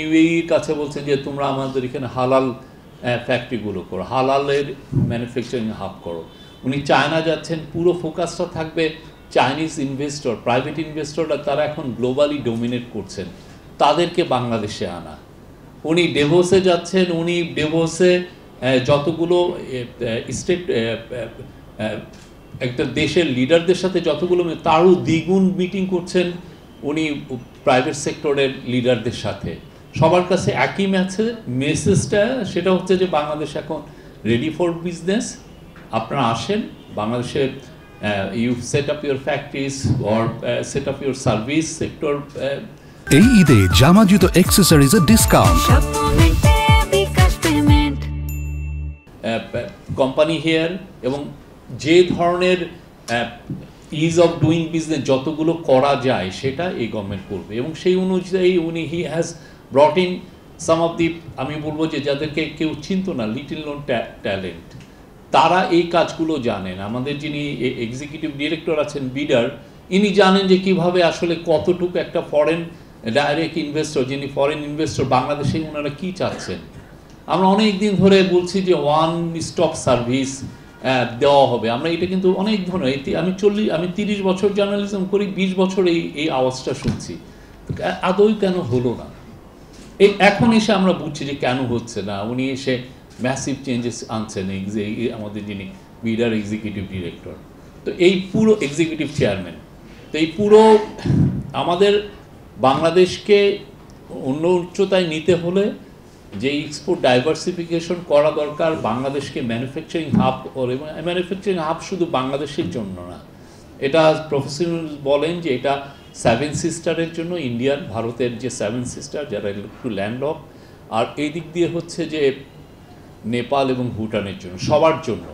ইউএইর কাছে বলছে যে তোমরা আমাদের এখানে হালাল ফ্যাক্টরিগুলো করো, হালালের ম্যানুফ্যাকচারিং হাব করো। উনি চায়না যাচ্ছেন, পুরো ফোকাসটা থাকবে চাইনিজ ইনভেস্টর, প্রাইভেট ইনভেস্টররা তারা এখন গ্লোবালি ডোমিনেট করছেন, তাদেরকে বাংলাদেশে আনা। উনি ডেভোসে যাচ্ছেন, উনি ডেভোসে যতগুলো স্টেট একটা দেশের লিডারদের সাথে যতগুলো তারও দ্বিগুণ মিটিং করছেন উনি প্রাইভেট সেক্টরের লিডারদের সাথে। সবার কাছে একই মেসেজটা, সেটা হচ্ছে যে বাংলাদেশ এখন রেডি ফর বিজনেস, আপনারা আসেন বাংলাদেশে, you set up your factories or set up your service sector. এই ঈদে জামা জুতো অ্যাক্সেসরিজের ডিসকাউন্ট, কোম্পানি হেয়ার, এবং যে ধরনের ইজ অফ ডুইং বিজনেস যতগুলো করা যায় সেটা এই গভর্নমেন্ট করবে। এবং সেই অনুযায়ী he has brought in some of the, আমি বলবো যে যাদেরকে কেউ চিনত না, লিটল নোন ট্যালেন্ট, তারা এই কাজগুলো জানেন। আমাদের যিনি এক্সিকিউটিভ ডিরেক্টর আছেন বিডার, ইনি জানেন যে কিভাবে আসলে কতটুকু একটা ফরেন ডাইরেক্ট ইনভেস্টর, যিনি ফরেন ইনভেস্টর, বাংলাদেশে ওনারা কী চাচ্ছেন। আমরা অনেক দিন ধরে বলছি যে ওয়ান স্টপ সার্ভিস দেওয়া হবে, আমরা এটা কিন্তু অনেক ধরনের, আমি 30 বছর জার্নালিজম করি, 20 বছর এই আওয়াজটা শুনছি, আদৌ কেন হলো না? এখন এসে আমরা বুঝছি যে কেন হচ্ছে না। উনি এসে ম্যাসিভ চেঞ্জেস আনছেন, আমাদের যিনি বিডার এক্সিকিউটিভ ডিরেক্টর, তো এই পুরো এক্সিকিউটিভ চেয়ারম্যান, তো এই পুরো আমাদের বাংলাদেশকে অন্য উচ্চতায় নিতে হলে যে এক্সপোর্ট ডাইভার্সিফিকেশন করা দরকার, বাংলাদেশকে ম্যানুফ্যাকচারিং হাব, এবং ম্যানুফ্যাকচারিং হাব শুধু বাংলাদেশের জন্য না, এটা প্রফেশনাল বলেন যে এটা 7 সিস্টারের জন্য, ইন্ডিয়ান ভারতের যে 7 সিস্টার যারা একটু ল্যান্ডলক, আর এই দিক দিয়ে হচ্ছে যে নেপাল এবং ভুটানের জন্য, সবার জন্য।